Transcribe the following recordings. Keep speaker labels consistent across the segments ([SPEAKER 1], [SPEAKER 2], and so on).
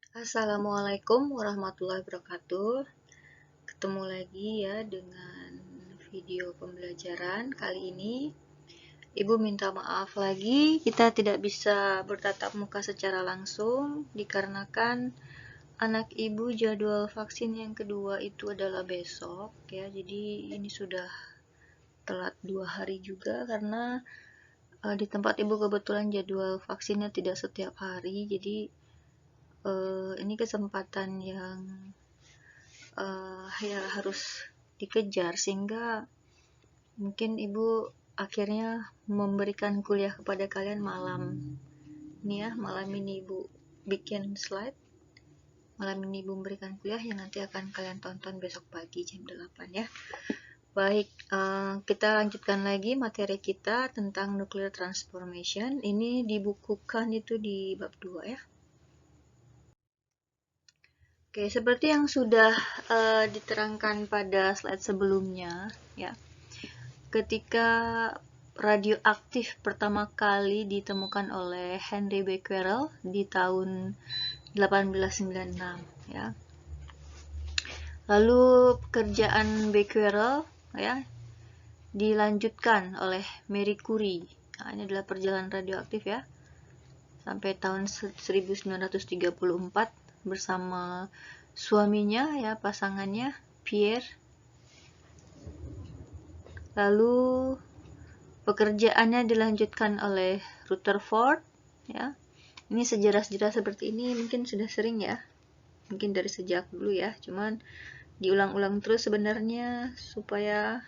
[SPEAKER 1] Assalamualaikum warahmatullahi wabarakatuh. Ketemu lagi ya dengan video pembelajaran. Kali ini Ibu minta maaf lagi, kita tidak bisa bertatap muka secara langsung dikarenakan anak Ibu jadwal vaksin yang kedua itu adalah besok ya. Jadi ini sudah telat 2 hari juga karena di tempat Ibu kebetulan jadwal vaksinnya tidak setiap hari. Jadi ini kesempatan yang ya harus dikejar, sehingga mungkin ibu akhirnya memberikan kuliah kepada kalian malam ini ya. Malam ini ibu bikin slide, malam ini ibu memberikan kuliah yang nanti akan kalian tonton besok pagi jam 8 ya. Baik, kita lanjutkan lagi materi kita tentang nuclear transformation. Ini dibukukan itu di bab 2 ya. Oke, seperti yang sudah diterangkan pada slide sebelumnya ya. Ketika radioaktif pertama kali ditemukan oleh Henry Becquerel di tahun 1896 ya. Lalu pekerjaan Becquerel ya dilanjutkan oleh Marie Curie. Nah, ini adalah perjalanan radioaktif ya. Sampai tahun 1934 bersama suaminya ya, pasangannya Pierre. Lalu pekerjaannya dilanjutkan oleh Rutherford ya. Ini sejarah-sejarah seperti ini mungkin sudah sering ya, mungkin dari sejak dulu ya, cuman diulang-ulang terus sebenarnya supaya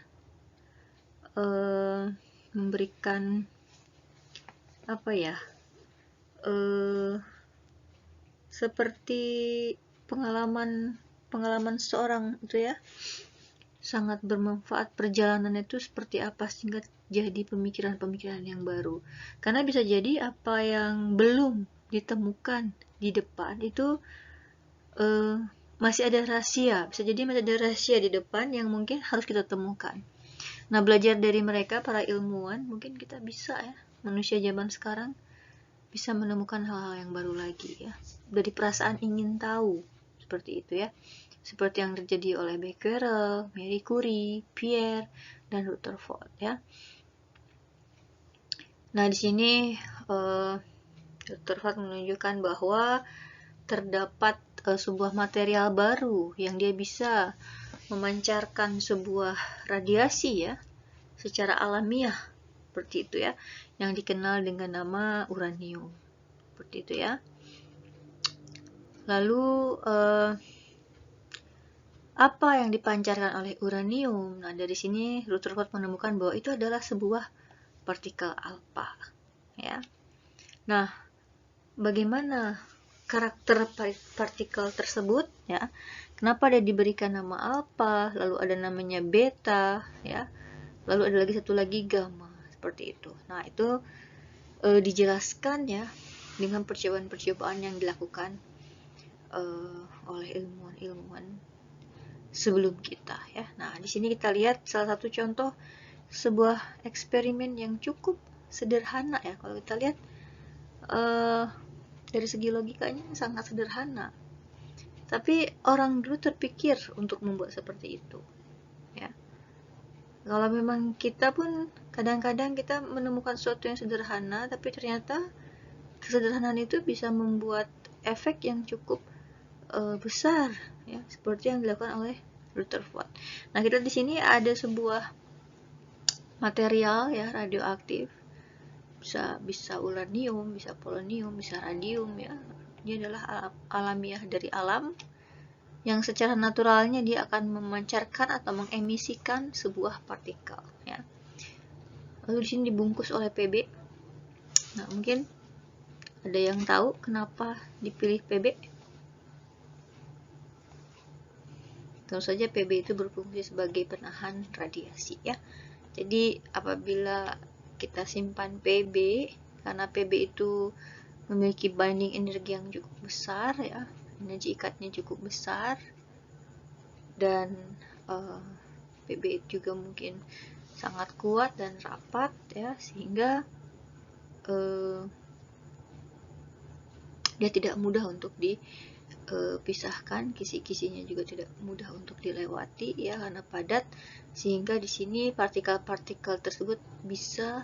[SPEAKER 1] memberikan apa ya, seperti pengalaman seorang itu ya, sangat bermanfaat perjalanan itu seperti apa, sehingga jadi pemikiran-pemikiran yang baru. Karena bisa jadi apa yang belum ditemukan di depan itu masih ada rahasia, bisa jadi masih ada rahasia di depan yang mungkin harus kita temukan. Nah, belajar dari mereka, para ilmuwan, mungkin kita bisa ya, manusia zaman sekarang bisa menemukan hal-hal yang baru lagi ya, dari perasaan ingin tahu seperti itu ya, seperti yang terjadi oleh Becquerel, Marie Curie, Pierre, dan Rutherford ya. Nah, di sini Rutherford menunjukkan bahwa terdapat sebuah material baru yang dia bisa memancarkan sebuah radiasi ya secara alamiah seperti itu ya, yang dikenal dengan nama uranium seperti itu ya. Lalu apa yang dipancarkan oleh uranium? Nah, dari sini Rutherford menemukan bahwa itu adalah sebuah partikel alfa ya. Nah, bagaimana karakter partikel tersebut ya? Kenapa dia diberikan nama alfa, lalu ada namanya beta ya, lalu ada lagi satu lagi gamma seperti itu. Nah, itu dijelaskan ya dengan percobaan-percobaan yang dilakukan oleh ilmuwan-ilmuwan sebelum kita ya. Nah, di sini kita lihat salah satu contoh sebuah eksperimen yang cukup sederhana ya. Kalau kita lihat dari segi logikanya sangat sederhana, tapi orang dulu terpikir untuk membuat seperti itu ya. Kalau memang kita pun kadang-kadang kita menemukan sesuatu yang sederhana, tapi ternyata kesederhanaan itu bisa membuat efek yang cukup besar ya, seperti yang dilakukan oleh Rutherford. Nah, kita di sini ada sebuah material ya radioaktif, bisa uranium, bisa polonium, bisa radium ya. Dia adalah alamiah dari alam yang secara naturalnya dia akan memancarkan atau mengemisikan sebuah partikel ya. Lalu di sini dibungkus oleh Pb. Nah, mungkin ada yang tahu kenapa dipilih Pb? Tentu saja Pb itu berfungsi sebagai penahan radiasi ya. Jadi apabila kita simpan Pb, karena Pb itu memiliki binding energi yang cukup besar ya, energi ikatnya cukup besar, dan Pb juga mungkin sangat kuat dan rapat ya, sehingga dia tidak mudah untuk pisahkan, kisi-kisinya juga tidak mudah untuk dilewati ya karena padat, sehingga di sini partikel-partikel tersebut bisa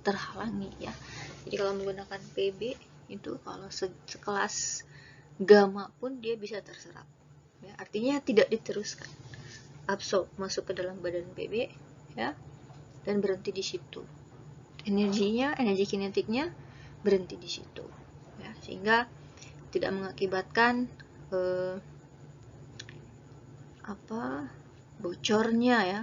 [SPEAKER 1] terhalangi ya. Jadi kalau menggunakan PB itu kalau sekelas gamma pun dia bisa terserap ya, artinya tidak diteruskan, absorb masuk ke dalam badan PB ya, dan berhenti di situ. Energi kinetiknya berhenti di situ ya, sehingga tidak mengakibatkan bocornya ya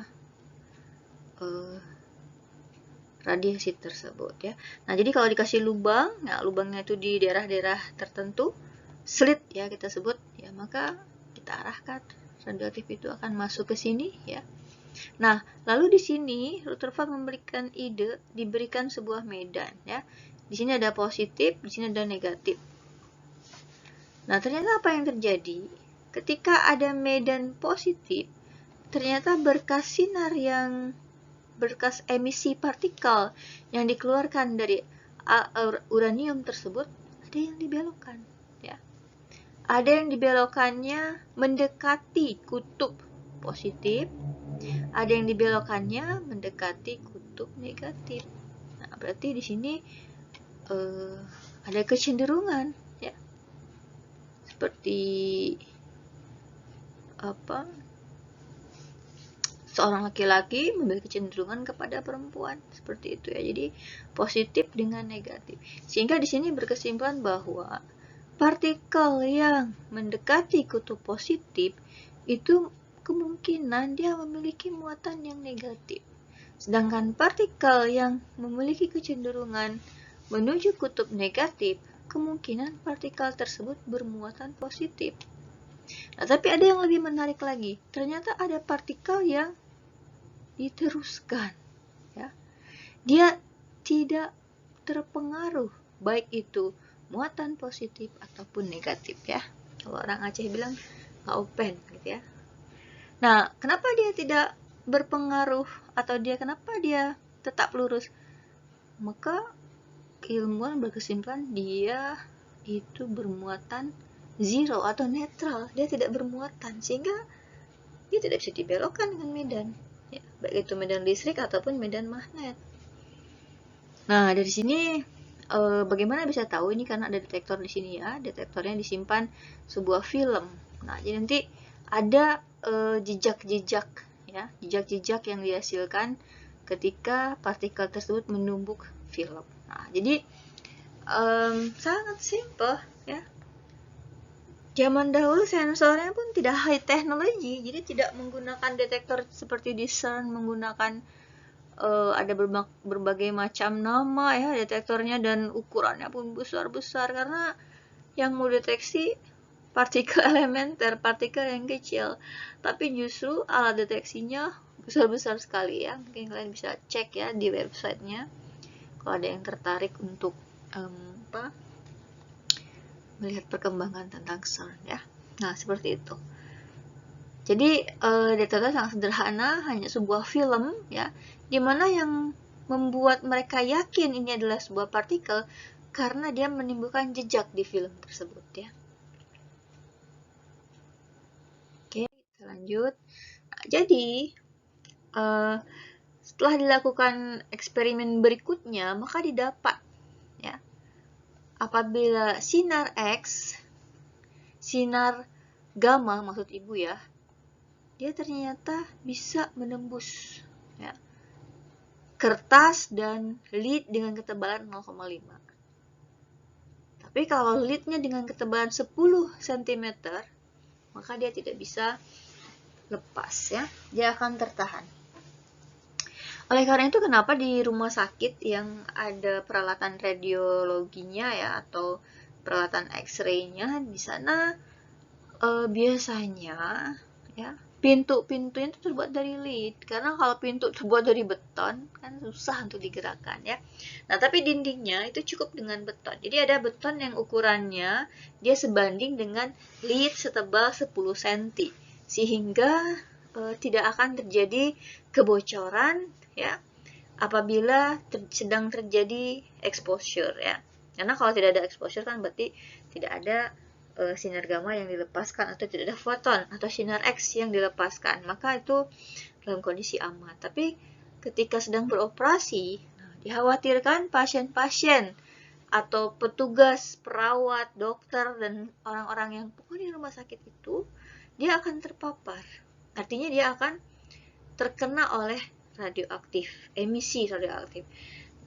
[SPEAKER 1] radiasi tersebut ya. Nah, jadi kalau dikasih lubang, nah lubangnya itu di daerah-daerah tertentu, slit ya kita sebut ya, maka kita arahkan radioaktif itu akan masuk ke sini ya. Nah, lalu di sini Rutherford memberikan ide, diberikan sebuah medan ya. Di sini ada positif, di sini ada negatif. Nah, ternyata apa yang terjadi? Ketika ada medan positif, ternyata berkas emisi partikel yang dikeluarkan dari uranium tersebut ada yang dibelokkan ya. Ada yang dibelokkannya mendekati kutub positif, ada yang dibelokkannya mendekati kutub negatif. Nah, berarti di sini ada kecenderungan ya. Seperti seorang laki-laki memiliki kecenderungan kepada perempuan, seperti itu ya. Jadi positif dengan negatif. Sehingga di sini berkesimpulan bahwa partikel yang mendekati kutub positif itu kemungkinan dia memiliki muatan yang negatif. Sedangkan partikel yang memiliki kecenderungan menuju kutub negatif, kemungkinan partikel tersebut bermuatan positif. Nah, tapi ada yang lebih menarik lagi. Ternyata ada partikel yang diteruskan ya. Dia tidak terpengaruh baik itu muatan positif ataupun negatif ya. Kalau orang Aceh bilang nggak open gitu ya. Nah, kenapa dia tidak berpengaruh atau kenapa dia tetap lurus? Maka ilmuwan berkesimpulan dia itu bermuatan zero atau netral, dia tidak bermuatan, sehingga dia tidak bisa dibelokkan dengan medan ya, baik itu medan listrik ataupun medan magnet. Nah, dari sini bagaimana bisa tahu ini? Karena ada detektor di sini ya, detektornya disimpan sebuah film. Nah, jadi nanti ada jejak-jejak ya, jejak-jejak yang dihasilkan ketika partikel tersebut menumbuk film. Nah, jadi sangat simple ya. Zaman dahulu sensornya pun tidak high technology, jadi tidak menggunakan detektor seperti di CERN, menggunakan ada berbagai macam nama ya detektornya, dan ukurannya pun besar-besar karena yang mau deteksi partikel elementer, partikel yang kecil. Tapi justru alat deteksinya besar-besar sekali ya. Mungkin kalian bisa cek ya di websitenya kalau ada yang tertarik untuk melihat perkembangan tentang CERN ya. Nah, seperti itu. Jadi detektor sangat sederhana, hanya sebuah film ya, dimana yang membuat mereka yakin ini adalah sebuah partikel karena dia menimbulkan jejak di film tersebut ya. Oke, kita lanjut. Nah, jadi setelah dilakukan eksperimen berikutnya, maka didapat ya, apabila sinar X, sinar gamma maksud ibu ya, dia ternyata bisa menembus ya, kertas dan lead dengan ketebalan 0,5. Tapi kalau leadnya dengan ketebalan 10 cm, maka dia tidak bisa lepas ya, dia akan tertahan. Oleh karena itu, kenapa di rumah sakit yang ada peralatan radiologinya ya, atau peralatan X-ray-nya, di sana biasanya ya pintu-pintunya itu terbuat dari lead, karena kalau pintu terbuat dari beton kan susah untuk digerakkan ya. Nah, tapi dindingnya itu cukup dengan beton. Jadi ada beton yang ukurannya dia sebanding dengan lead setebal 10 cm, sehingga tidak akan terjadi kebocoran ya apabila sedang terjadi exposure ya. Karena kalau tidak ada exposure kan berarti tidak ada sinar gamma yang dilepaskan, atau tidak ada foton atau sinar X yang dilepaskan, maka itu dalam kondisi aman. Tapi ketika sedang beroperasi, dikhawatirkan pasien-pasien atau petugas, perawat, dokter, dan orang-orang yang pokoknya di rumah sakit itu, dia akan terpapar. Artinya dia akan terkena oleh radioaktif, emisi radioaktif.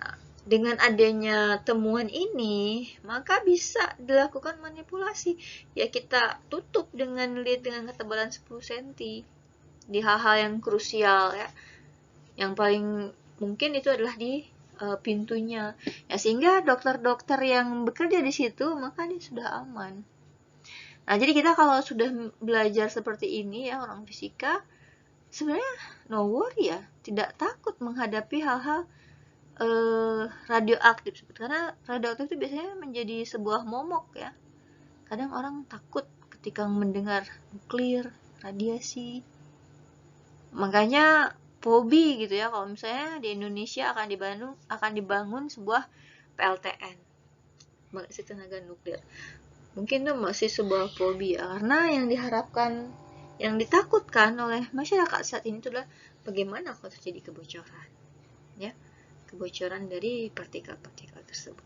[SPEAKER 1] Nah, dengan adanya temuan ini, maka bisa dilakukan manipulasi. Ya, kita tutup dengan lid dengan ketebalan 10 cm di hal-hal yang krusial ya. Yang paling mungkin itu adalah di pintunya. Ya, sehingga dokter-dokter yang bekerja di situ, maka dia sudah aman. Nah, jadi kita kalau sudah belajar seperti ini ya, orang fisika, sebenarnya no worry ya, tidak takut menghadapi hal-hal radioaktif, karena radioaktif itu biasanya menjadi sebuah momok ya. Kadang orang takut ketika mendengar nuklir, radiasi. Makanya fobi gitu ya, kalau misalnya di Indonesia akan dibangun sebuah PLTN, pembangkit tenaga nuklir. Mungkin itu masih sebuah fobi ya, karena yang diharapkan, yang ditakutkan oleh masyarakat saat ini adalah bagaimana kalau terjadi kebocoran ya, kebocoran dari partikel-partikel tersebut.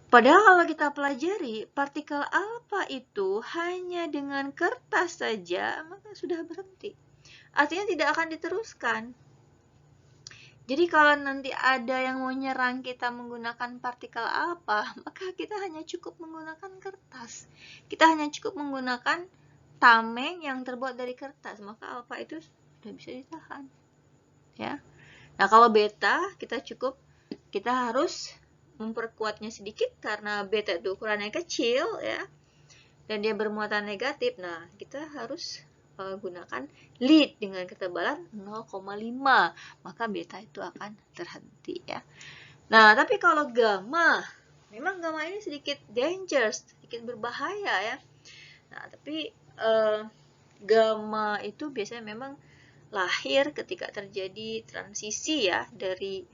[SPEAKER 1] Padahal kalau kita pelajari, partikel alfa itu hanya dengan kertas saja maka sudah berhenti. Artinya tidak akan diteruskan. Jadi kalau nanti ada yang mau nyerang kita menggunakan partikel alfa, maka kita hanya cukup menggunakan kertas. Kita hanya cukup menggunakan tameng yang terbuat dari kertas, maka alfa itu sudah bisa ditahan. Ya. Nah, kalau beta kita harus memperkuatnya sedikit karena beta itu ukurannya kecil ya. Dan dia bermuatan negatif. Nah, kita harus gunakan lead dengan ketebalan 0,5, maka beta itu akan terhenti ya. Nah, tapi kalau gamma, memang gamma ini sedikit dangerous, sedikit berbahaya ya. Nah, tapi gamma itu biasanya memang lahir ketika terjadi transisi ya dari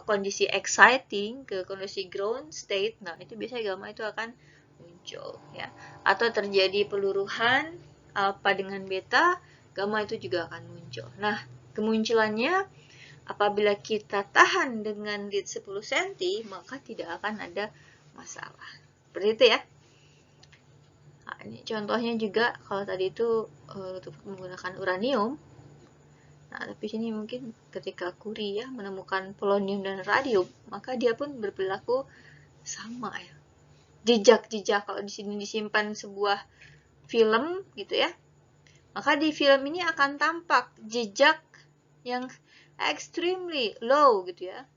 [SPEAKER 1] kondisi exciting ke kondisi ground state. Nah, itu biasanya gamma itu akan muncul ya. Atau terjadi peluruhan alfa dengan beta, gamma itu juga akan muncul. Nah, kemunculannya apabila kita tahan dengan lead 10 cm, maka tidak akan ada masalah. Seperti itu ya. Nah, ini contohnya juga kalau tadi itu menggunakan uranium. Nah, tapi sini mungkin ketika Curie ya menemukan polonium dan radium, maka dia pun berperilaku sama ya. Jejak-jejak, kalau di sini disimpan sebuah film gitu ya, maka di film ini akan tampak jejak yang extremely low gitu ya.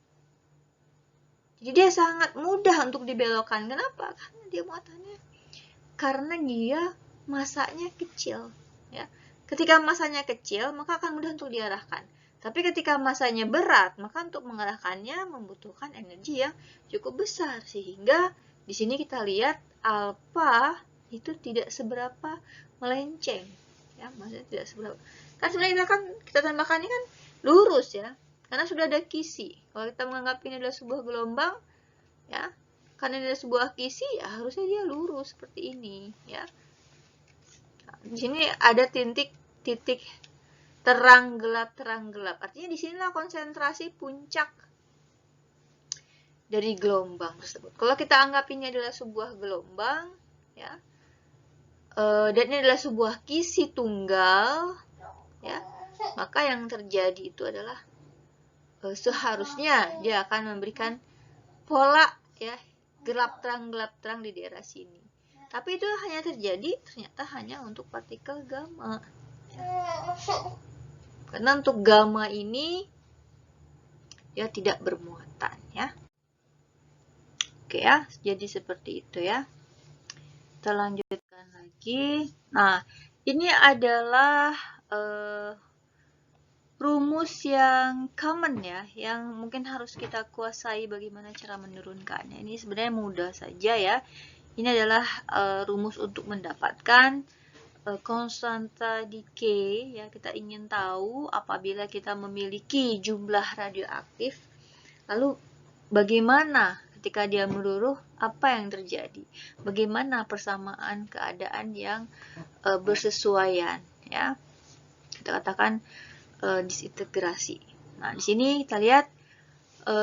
[SPEAKER 1] Jadi dia sangat mudah untuk dibelokkan. Kenapa? Karena dia muatannya, karena dia masanya kecil ya. Ketika masanya kecil, maka akan mudah untuk diarahkan. Tapi ketika masanya berat, maka untuk mengarahkannya membutuhkan energi yang cukup besar, sehingga di sini kita lihat alfa itu tidak seberapa melenceng ya, maksudnya tidak seberapa. Kan sebenarnya kita tambahkan ini kan lurus ya, karena sudah ada kisi. Kalau kita menganggap ini adalah sebuah gelombang ya, karena ini adalah sebuah kisi ya, harusnya dia lurus seperti ini ya. Nah, di sini ada titik terang gelap. Artinya di sinilah konsentrasi puncak dari gelombang tersebut. Kalau kita anggap ini adalah sebuah gelombang ya, dan ini adalah sebuah kisi tunggal ya, maka yang terjadi itu adalah seharusnya dia akan memberikan pola ya, gelap terang di daerah sini. Tapi itu hanya terjadi ternyata hanya untuk partikel gamma ya. Karena untuk gamma ini ya tidak bermuatan ya. Oke ya, jadi seperti itu ya. Kita lanjutkan lagi. Nah, ini adalah rumus yang common ya, yang mungkin harus kita kuasai bagaimana cara menurunkannya. Ini sebenarnya mudah saja ya. Ini adalah rumus untuk mendapatkan konstanta decay ya. Kita ingin tahu apabila kita memiliki jumlah radioaktif, lalu bagaimana ketika dia meluruh, apa yang terjadi? Bagaimana persamaan keadaan yang bersesuaian, ya? Kita katakan disintegrasi. Nah, di sini kita lihat,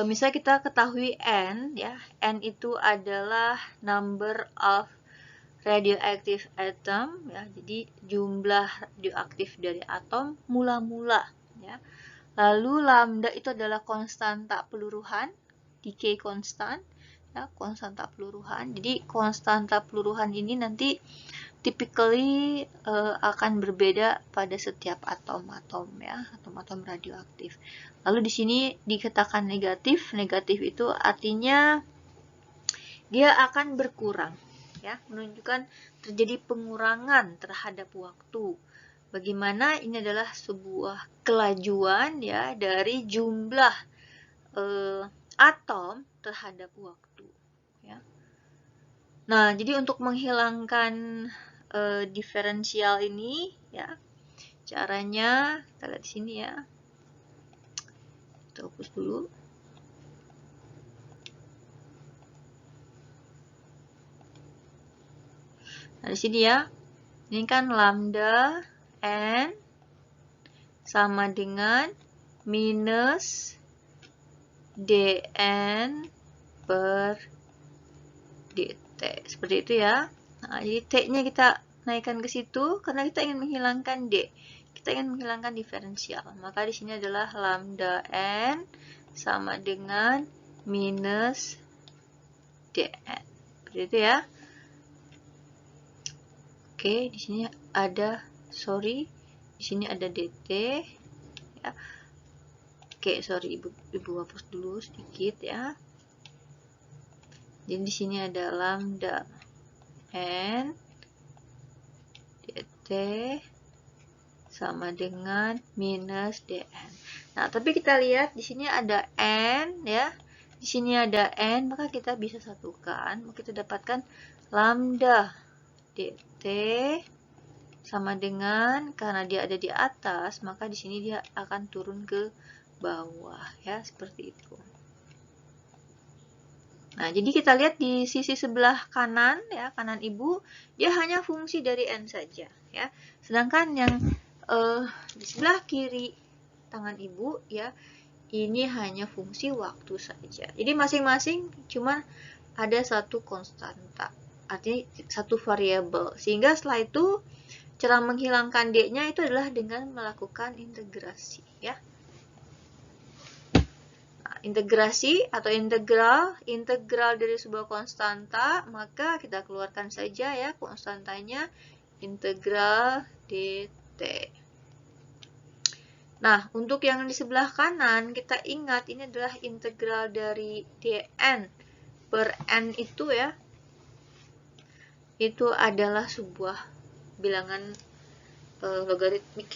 [SPEAKER 1] misalnya kita ketahui N, ya, N itu adalah number of radioactive atom, ya, jadi jumlah radioaktif dari atom mula-mula, ya. Lalu lambda itu adalah konstanta peluruhan, decay constant, ya, konstanta peluruhan. Jadi konstanta peluruhan ini nanti typically akan berbeda pada setiap atom-atom, ya, atom-atom radioaktif. Lalu di sini dikatakan negatif. Negatif itu artinya dia akan berkurang, ya, menunjukkan terjadi pengurangan terhadap waktu. Bagaimana ini adalah sebuah kelajuan, ya, dari jumlah atom terhadap waktu, ya. Nah, jadi untuk menghilangkan diferensial ini, ya, caranya kita lihat di sini, ya. Kita hapus dulu. Nah, di sini, ya, ini kan lambda N sama dengan minus dN per dt. Seperti itu, ya. Nah, jadi T-nya kita naikkan ke situ karena kita ingin menghilangkan D. Kita ingin menghilangkan diferensial. Maka di sini adalah lambda N sama dengan minus dN. Seperti itu, ya. Oke, di sini ada, di sini ada dt, ya. Oke, sorry, ibu hapus dulu sedikit, ya. Jadi di sini ada lambda N dt sama dengan minus dN. Nah, tapi kita lihat di sini ada N, ya. Di sini ada N, maka kita bisa satukan. Maka kita dapatkan lambda dt sama dengan, karena dia ada di atas, maka di sini dia akan turun ke bawah, ya, seperti itu. Nah, jadi kita lihat di sisi sebelah kanan, ya, kanan ibu, dia hanya fungsi dari N saja, ya. Sedangkan yang di sebelah kiri tangan ibu, ya, ini hanya fungsi waktu saja. Jadi masing-masing cuma ada satu konstanta, artinya satu variabel. Sehingga setelah itu cara menghilangkan D-nya itu adalah dengan melakukan integrasi, ya. Integrasi atau integral dari sebuah konstanta, maka kita keluarkan saja, ya, konstantanya integral dt. Nah, untuk yang di sebelah kanan, kita ingat ini adalah integral dari dn per n itu, ya, itu adalah sebuah bilangan logaritmik,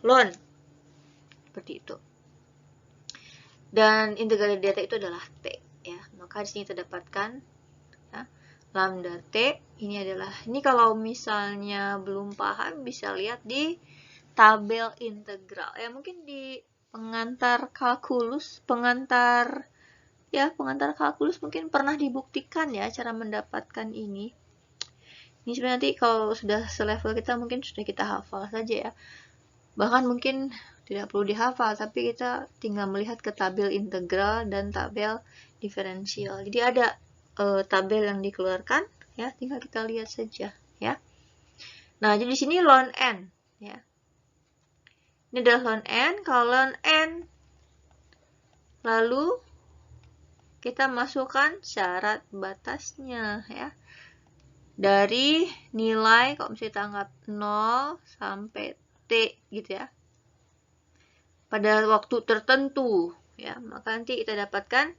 [SPEAKER 1] ln, seperti itu. Dan integral data itu adalah T, ya. Maka di sini kita dapatkan, ya, lambda T ini adalah, ini kalau misalnya belum paham bisa lihat di tabel integral. Ya, mungkin di pengantar kalkulus mungkin pernah dibuktikan, ya, cara mendapatkan ini. Ini sebenarnya nanti kalau sudah selevel kita mungkin sudah kita hafal saja, ya. Bahkan mungkin tidak perlu dihafal, tapi kita tinggal melihat ke tabel integral dan tabel diferensial. Jadi ada tabel yang dikeluarkan, ya, tinggal kita lihat saja, ya. Nah, jadi di sini ln n, ya. Ini adalah ln n. Kalau ln n, lalu kita masukkan syarat batasnya, ya. Dari nilai, kalau misalnya kita anggap 0 sampai T, gitu, ya, pada waktu tertentu, ya, maka nanti kita dapatkan,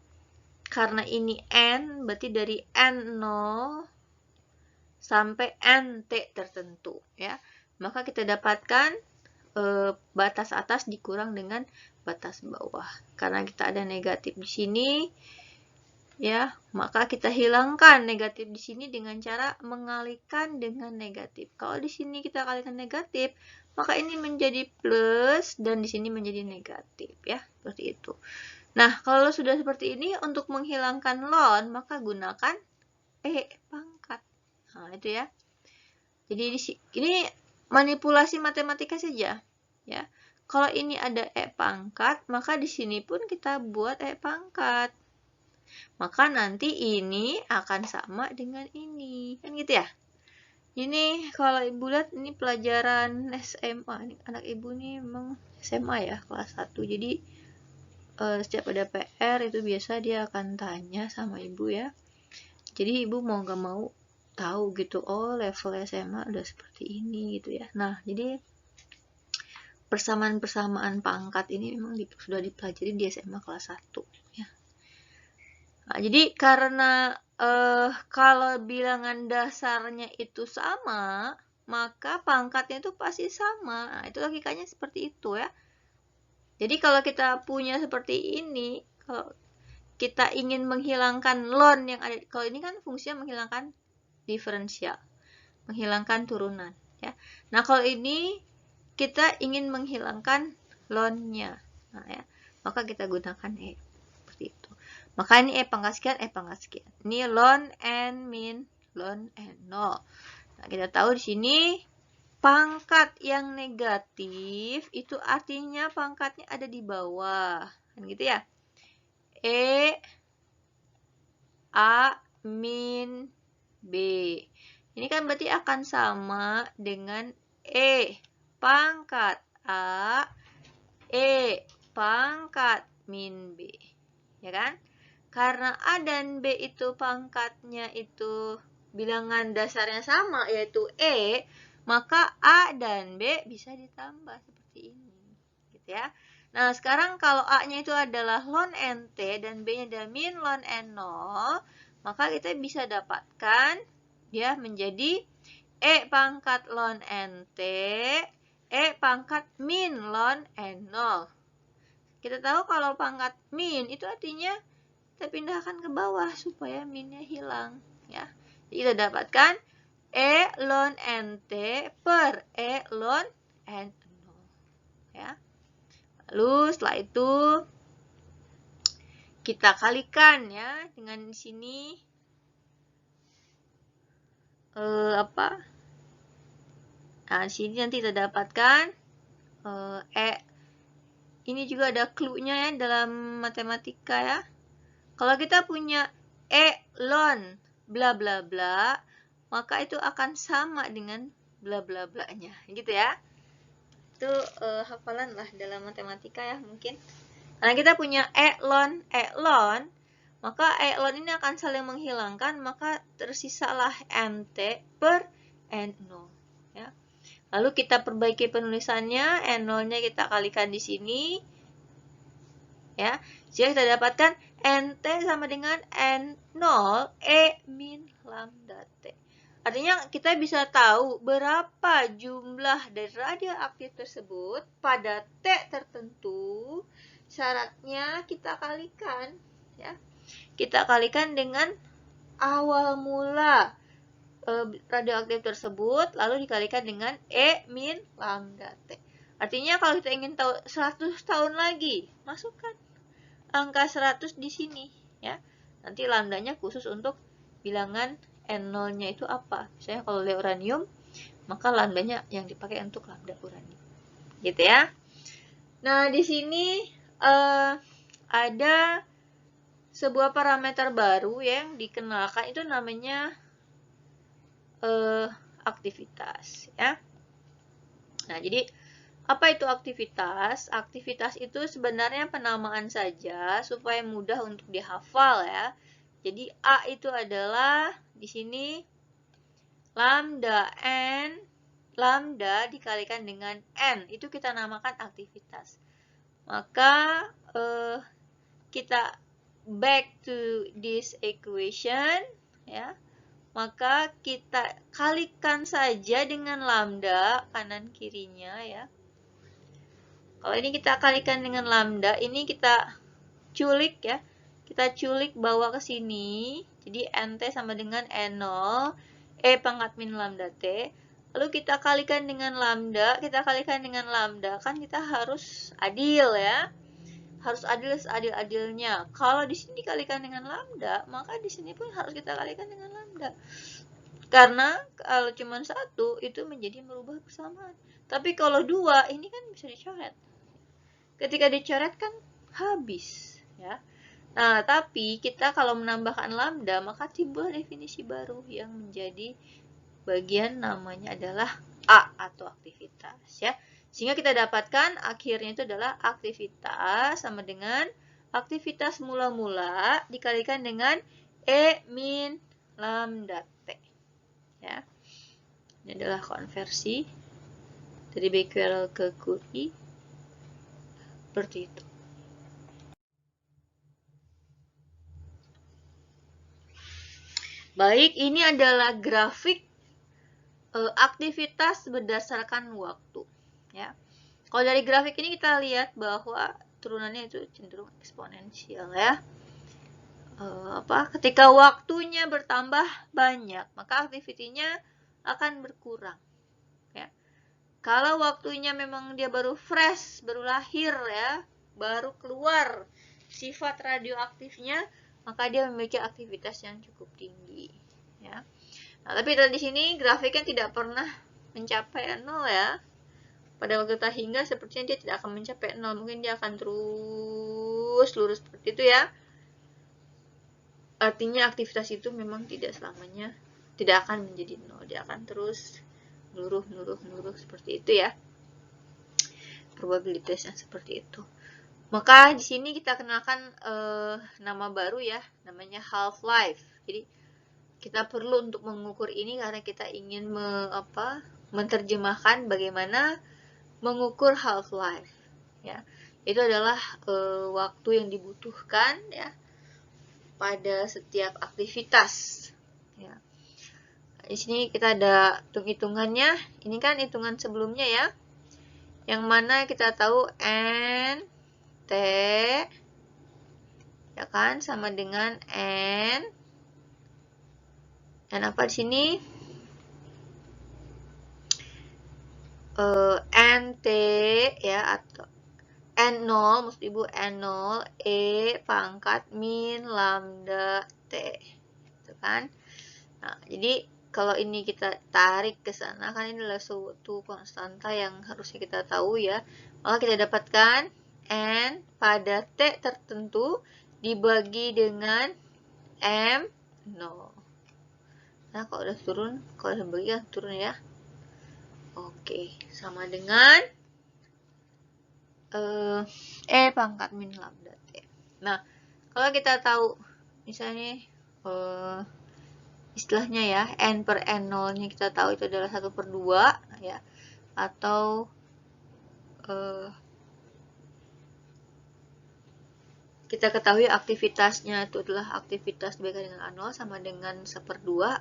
[SPEAKER 1] karena ini N, berarti dari N0 sampai NT tertentu, ya, maka kita dapatkan batas atas dikurang dengan batas bawah. Karena kita ada negatif di sini, ya, maka kita hilangkan negatif di sini dengan cara mengalihkan dengan negatif. Kalau di sini kita kalikan negatif, maka ini menjadi plus dan di sini menjadi negatif, ya, seperti itu. Nah, kalau sudah seperti ini, untuk menghilangkan ln, maka gunakan E pangkat. Nah, itu ya. Jadi ini manipulasi matematika saja, ya. Kalau ini ada E pangkat, maka di sini pun kita buat E pangkat. Maka nanti ini akan sama dengan ini. Kan gitu ya? Ini kalau ibu lihat ini pelajaran SMA. Ini anak ibu nih memang SMA ya, kelas 1. Jadi setiap ada PR itu biasa dia akan tanya sama ibu ya. Jadi ibu mau gak mau tahu gitu, oh level SMA udah seperti ini gitu ya. Nah, jadi persamaan-persamaan pangkat ini memang sudah dipelajari di SMA kelas 1 ya. Nah, jadi karena kalau bilangan dasarnya itu sama, maka pangkatnya itu pasti sama. Nah, itu logikanya seperti itu ya. Jadi kalau kita punya seperti ini, kalau kita ingin menghilangkan ln yang ada, kalau ini kan fungsinya menghilangkan diferensial, menghilangkan turunan ya. Nah, kalau ini kita ingin menghilangkan ln-nya. Nah, ya, maka kita gunakan E seperti itu. Maka ini E pangkat sekian, E pangkat sekian. Ini ln n min ln n 0. Nah, kita tahu di sini pangkat yang negatif itu artinya pangkatnya ada di bawah. Kan gitu ya. E A min B. Ini kan berarti akan sama dengan E pangkat A, E pangkat min B. Ya kan? Karena A dan B itu pangkatnya itu bilangan dasarnya sama, yaitu E, maka A dan B bisa ditambah seperti ini. Gitu ya. Nah, sekarang kalau A-nya itu adalah ln NT dan B-nya adalah min ln N0, maka kita bisa dapatkan dia menjadi E pangkat ln NT, E pangkat min ln N0. Kita tahu kalau pangkat min itu artinya kita pindahkan ke bawah supaya minnya hilang ya. Jadi kita dapatkan E ln NT per E ln N0 ya. Lalu setelah itu kita kalikan ya dengan di sini apa? Nah, di sini nanti kita dapatkan ini juga ada clue-nya ya dalam matematika ya. Kalau kita punya E ln bla bla bla, maka itu akan sama dengan bla bla bla-nya, gitu ya. Itu hafalan lah dalam matematika ya mungkin. Karena kita punya E ln, maka E ln ini akan saling menghilangkan, maka tersisalah NT per N0 ya. Lalu kita perbaiki penulisannya, N0-nya kita kalikan di sini ya. Jadi kita dapatkan NT sama dengan N0 E min lambda T. Artinya kita bisa tahu berapa jumlah dari radioaktif tersebut pada T tertentu. Syaratnya kita kalikan ya. Kita kalikan dengan awal mula radioaktif tersebut lalu dikalikan dengan E min lambda T. Artinya kalau kita ingin tahu 100 tahun lagi, masukkan angka 100 di sini ya. Nanti lambdanya khusus untuk bilangan N0-nya itu apa. Misalnya kalau uranium, maka lambdanya yang dipakai untuk lambda uranium. Gitu ya. Nah, di sini ada sebuah parameter baru yang dikenalkan, itu namanya aktivitas ya. Nah, jadi apa itu aktivitas? Aktivitas itu sebenarnya penamaan saja supaya mudah untuk dihafal ya. Jadi A itu adalah di sini lambda N, lambda dikalikan dengan N, itu kita namakan aktivitas. Maka kita back to this equation ya. Maka kita kalikan saja dengan lambda kanan kirinya ya. Kalau ini kita kalikan dengan lambda, ini kita culik ya. Kita culik bawa ke sini. Jadi NT sama dengan N0, E pangkat min lambda T. Lalu kita kalikan dengan lambda, kita kalikan dengan lambda. Kan kita harus adil ya. harus adil seadil-adilnya. Kalau di sini dikalikan dengan lambda, maka di sini pun harus kita kalikan dengan lambda. Karena kalau cuma satu itu menjadi merubah persamaan. Tapi kalau dua ini kan bisa dicoret. Ketika dicoret kan habis, ya. Nah, tapi kita kalau menambahkan lambda maka timbul definisi baru yang menjadi bagian namanya adalah A atau aktivitas, ya. Sehingga kita dapatkan akhirnya itu adalah aktivitas sama dengan aktivitas mula-mula dikalikan dengan E min lambda T. Ya. Ini adalah konversi dari Becquerel ke Curie. Seperti itu. Baik, ini adalah grafik aktivitas berdasarkan waktu, ya. Kalau dari grafik ini kita lihat bahwa turunannya itu cenderung eksponensial, ya. Ketika waktunya bertambah banyak, maka aktivitinya akan berkurang, ya. Kalau waktunya memang dia baru fresh, baru lahir, ya, baru keluar sifat radioaktifnya, maka dia memiliki aktivitas yang cukup tinggi, ya. Nah, tapi di sini grafiknya tidak pernah mencapai 0, ya. Pada waktu hingga sepertinya dia tidak akan mencapai 0, mungkin dia akan terus lurus seperti itu, ya. Artinya aktivitas itu memang tidak selamanya tidak akan menjadi 0, dia akan terus meluruh seperti itu, ya. Probabilitasnya seperti itu. Maka di sini kita kenalkan nama baru, ya, namanya half-life. Jadi kita perlu untuk mengukur ini karena kita ingin menerjemahkan bagaimana mengukur half-life, ya. Itu adalah waktu yang dibutuhkan, ya, pada setiap aktivitas, ya. Di sini kita ada hitung-hitungannya. Ini kan hitungan sebelumnya, ya, yang mana kita tahu N T, ya kan, sama dengan N apa di sini? NT, ya, atau N0, maksud Ibu N0 E pangkat min lambda T, gitu kan. Nah, jadi kalau ini kita tarik ke sana, kan ini adalah suatu konstanta yang harusnya kita tahu, ya. Maka kita dapatkan N pada T tertentu dibagi dengan M0. Nah, kalau udah turun, kalau udah bagi kan turun, ya. Oke, sama dengan E pangkat min lambda T. Nah, kalau kita tahu misalnya istilahnya, ya, N per N0 nya kita tahu itu adalah 1/2, ya, atau kita ketahui aktivitasnya itu adalah aktivitas dibagi dengan A0 sama dengan 1/2.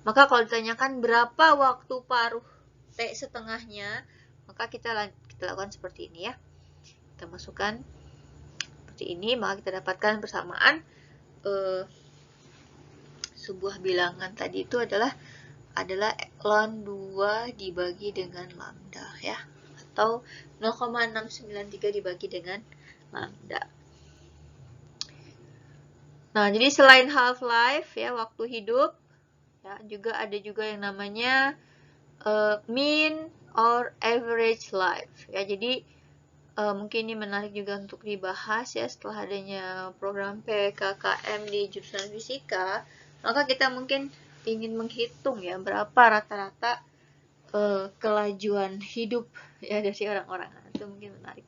[SPEAKER 1] Maka kalau ditanyakan berapa waktu paruh T setengahnya, maka kita lakukan seperti ini, ya. Kita masukkan seperti ini, maka kita dapatkan persamaan sebuah bilangan tadi itu adalah ln 2 dibagi dengan lambda, ya, atau 0,693 dibagi dengan lambda. Nah, jadi selain half-life, ya, waktu hidup, ya, juga ada juga yang namanya mean or average life, ya. Jadi mungkin ini menarik juga untuk dibahas, ya, setelah adanya program PKKM di jurusan fisika, maka kita mungkin ingin menghitung, ya, berapa rata-rata kelajuan hidup, ya, dari orang-orang. Itu mungkin menarik.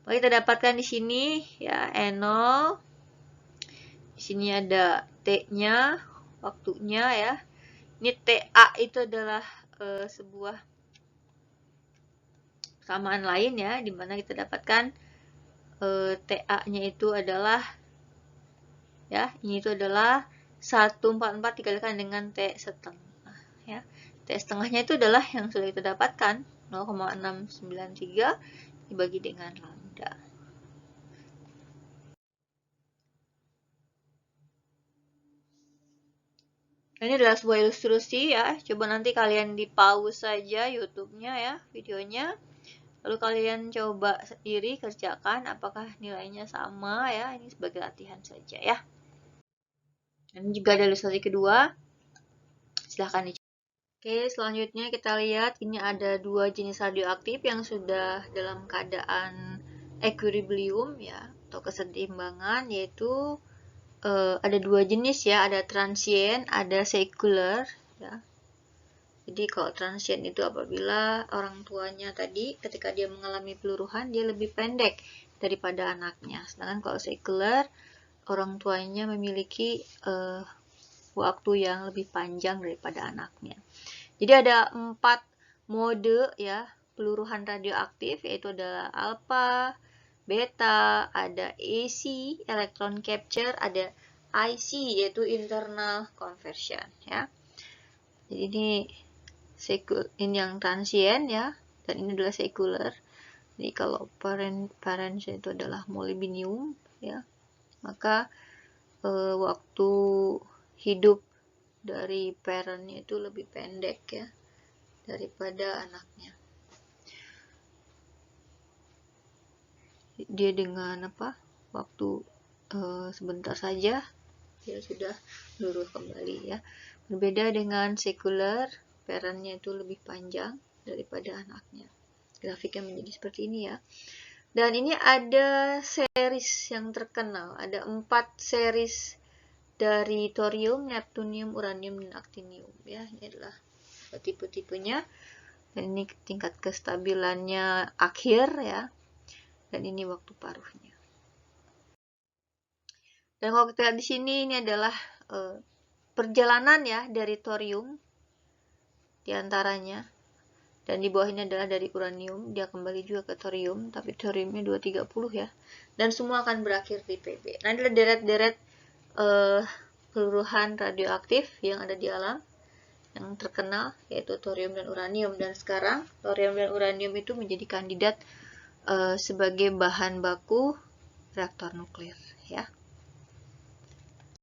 [SPEAKER 1] Maka kita dapatkan di sini, ya, N0. Di sini ada T-nya, waktunya, ya. Ini TA itu adalah sebuah persamaan lain, ya, di mana kita dapatkan TA-nya itu adalah, ya, ini itu adalah 144 dikalikan dengan T setengah, ya. T setengahnya itu adalah yang sudah kita dapatkan, 0,693 dibagi dengan lambda. Ini adalah sebuah ilustrasi, ya. Coba nanti kalian di pause saja YouTube-nya, ya, videonya. Lalu kalian coba sendiri kerjakan apakah nilainya sama ya. Ini sebagai latihan saja ya. Dan juga ada ilustrasi kedua. Silahkan dicoba. Oke, selanjutnya kita lihat ini ada dua jenis radioaktif yang sudah dalam keadaan equilibrium ya atau keseimbangan, yaitu ada dua jenis ya, ada transient, ada secular ya. Jadi kalau transient itu apabila orang tuanya tadi ketika dia mengalami peluruhan dia lebih pendek daripada anaknya. Sedangkan kalau secular orang tuanya memiliki waktu yang lebih panjang daripada anaknya. Jadi ada 4 mode ya peluruhan radioaktif, yaitu adalah alpha, beta, ada AC, electron capture, ada IC, yaitu internal conversion ya. Jadi ini yang transient ya, dan ini adalah secular. Jadi kalau parents itu adalah molybdenum ya, maka waktu hidup dari parentnya itu lebih pendek ya daripada anaknya. Dia dengan waktu sebentar saja dia sudah lurus kembali ya. Berbeda dengan secular, parentnya itu lebih panjang daripada anaknya. Grafiknya menjadi seperti ini ya. Dan ini ada series yang terkenal, ada 4 series dari thorium, neptunium, uranium, dan actinium ya. Ini adalah tipe-tipenya. Dan ini tingkat kestabilannya akhir ya. Dan ini waktu paruhnya. Dan kalau kita lihat di sini, ini adalah perjalanan ya dari thorium diantaranya, dan di bawah ini adalah dari uranium, dia kembali juga ke thorium, tapi thoriumnya 230 ya, dan semua akan berakhir di Pb. Nah, ini adalah deret-deret peluruhan radioaktif yang ada di alam yang terkenal, yaitu thorium dan uranium. Dan sekarang thorium dan uranium itu menjadi kandidat sebagai bahan baku reaktor nuklir ya.